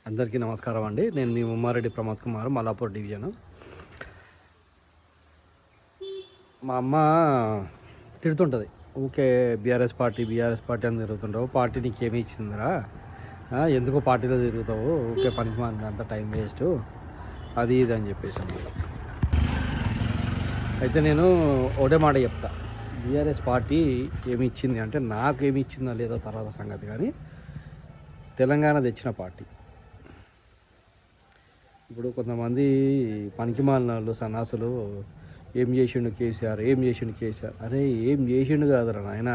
అందరికీ నమస్కారం అండి. నేను మీ ఉమ్మారెడ్డి ప్రమోద్ కుమార్, మల్లాపూర్ డివిజన్. మా అమ్మ తిడుతుంటుంది, ఊకే బీఆర్ఎస్ పార్టీ అని తిరుగుతుంటావు, పార్టీ నీకేమీ ఇచ్చిందిరా, ఎందుకో పార్టీలో తిరుగుతావు, ఊకే పనికి అంత టైం వేస్ట్, అది ఇది అని చెప్పేసి. అయితే నేను ఒకటే మాట చెప్తా, బీఆర్ఎస్ పార్టీ ఏమి ఇచ్చింది అంటే, నాకు ఏమి ఇచ్చిందో లేదో తర్వాత సంగతి, కానీ తెలంగాణ తెచ్చిన పార్టీ. ఇప్పుడు కొంతమంది పనికిమాలిన వాళ్ళు సన్నాసులు ఏం చేసిండు కేసీఆర్, అరే ఏం చేసిండు కాదురా నాయన,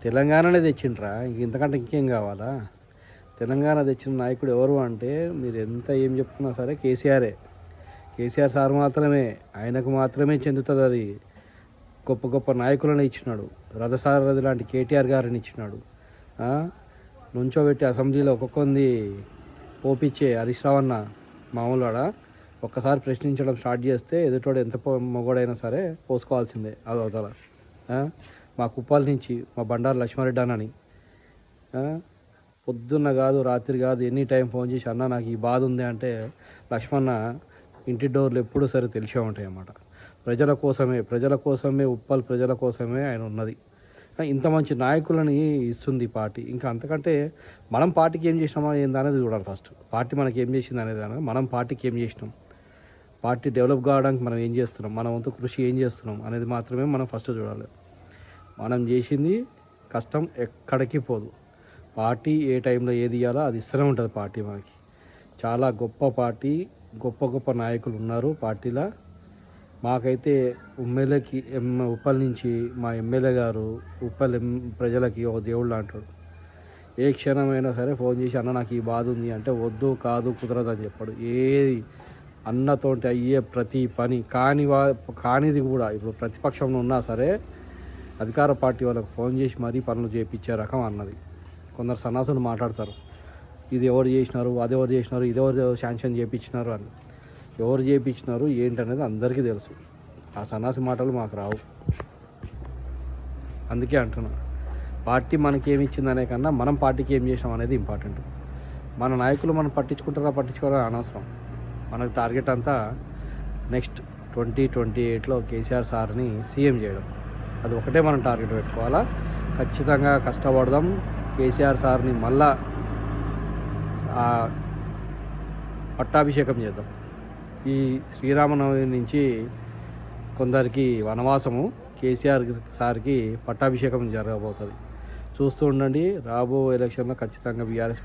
తెలంగాణనే తెచ్చిండ్రా, ఇంతకంటే ఇంకేం కావాలా? తెలంగాణ తెచ్చిన నాయకుడు ఎవరు అంటే, మీరు ఎంత ఏం చెప్తున్నా సరే కేసీఆర్ సార్ మాత్రమే, ఆయనకు మాత్రమే చెందుతుంది అది. గొప్ప గొప్ప నాయకులను ఇచ్చినాడు, రథసారథి లాంటి కేటీఆర్ గారిని ఇచ్చినాడు, నుంచోబెట్టి అసెంబ్లీలో ఒక్కొక్కంది పోపిచ్చే హరీష్ రావు అన్న మామూలువాడ ఒక్కసారి ప్రశ్నించడం స్టార్ట్ చేస్తే ఎదుటోడు ఎంత మొగోడైనా సరే పోసుకోవాల్సిందే. అది అవతల మా కుప్పాల నుంచి మా బండారు లక్ష్మారెడ్డి అన్నని పొద్దున్న కాదు రాత్రి కాదు ఎనీ టైం ఫోన్ చేసి, అన్న నాకు ఈ బాధ ఉంది అంటే, లక్ష్మణ ఇంటి డోర్లు ఎప్పుడూ సరే తెలిసే ఉంటాయి అన్నమాట. ప్రజల కోసమే ఉప్పల్ ప్రజల కోసమే ఆయన ఉన్నది. ఇంత మంచి నాయకులని ఇస్తుంది పార్టీ. ఇంకా అంతకంటే మనం పార్టీకి ఏం చేసినామా ఏందనేది చూడాలి. ఫస్ట్ పార్టీ మనకి ఏం చేసింది అనేది, మనం పార్టీకి ఏం చేసినాం, పార్టీ డెవలప్ కావడానికి మనం ఏం చేస్తున్నాం, మన వంతు కృషి ఏం చేస్తున్నాం అనేది మాత్రమే మనం ఫస్ట్ చూడాలి. మనం చేసింది కష్టం ఎక్కడికి పోదు. పార్టీ ఏ టైంలో ఏది ఇవ్వాలో అది ఇస్తూనే ఉంటుంది పార్టీ. మనకి చాలా గొప్ప పార్టీ, గొప్ప నాయకులు ఉన్నారు పార్టీలో. మాకైతే ఉప్పల్ నుంచి మా ఎమ్మెల్యే గారు ఉప్పల్ ప్రజలకి ఒక దేవుళ్ళు అంటాడు. ఏ క్షణమైనా సరే ఫోన్ చేసి, అన్న నాకు ఈ బాధ ఉంది అంటే, వద్దు కాదు కుదరదు అని చెప్పాడు. ఏది అన్నతోటి అయ్యే ప్రతి పని కానిది కూడా, ఇప్పుడు ప్రతిపక్షంలో ఉన్నా సరే అధికార పార్టీ వాళ్ళకి ఫోన్ చేసి మరీ పనులు చేయించే రకం అన్నది. కొందరు సన్నాసులు మాట్లాడతారు, ఇది ఎవరు చేసినారు, అది ఎవరు చేసినారు, ఇది ఎవరు శాంక్షన్ చేయించినారు అని. ఎవరు చేయించినారు ఏంటనేది అందరికీ తెలుసు. ఆ సన్నాసి మాటలు మాకు రావు. అందుకే అంటున్నా, పార్టీ మనకి ఏమి ఇచ్చిందనే కన్నా మనం పార్టీకి ఏం చేసినాం అనేది ఇంపార్టెంట్. మన నాయకులు మనం పట్టించుకోరా అనవసరం. మనకు టార్గెట్ అంతా నెక్స్ట్ 2028లో కేసీఆర్ సార్ని సీఎం చేయడం. అది ఒకటే మనం టార్గెట్ పెట్టుకోవాలా. ఖచ్చితంగా కష్టపడదాం, కేసీఆర్ సార్ని మళ్ళా పట్టాభిషేకం చేద్దాం. ఈ శ్రీరామనవమి నుంచి కొందరికి వనవాసము, కేసీఆర్ సార్కి పట్టాభిషేకం జరగబోతుంది. చూస్తూ ఉండండి. రాబో ఎలక్షన్లో ఖచ్చితంగా బీఆర్ఎస్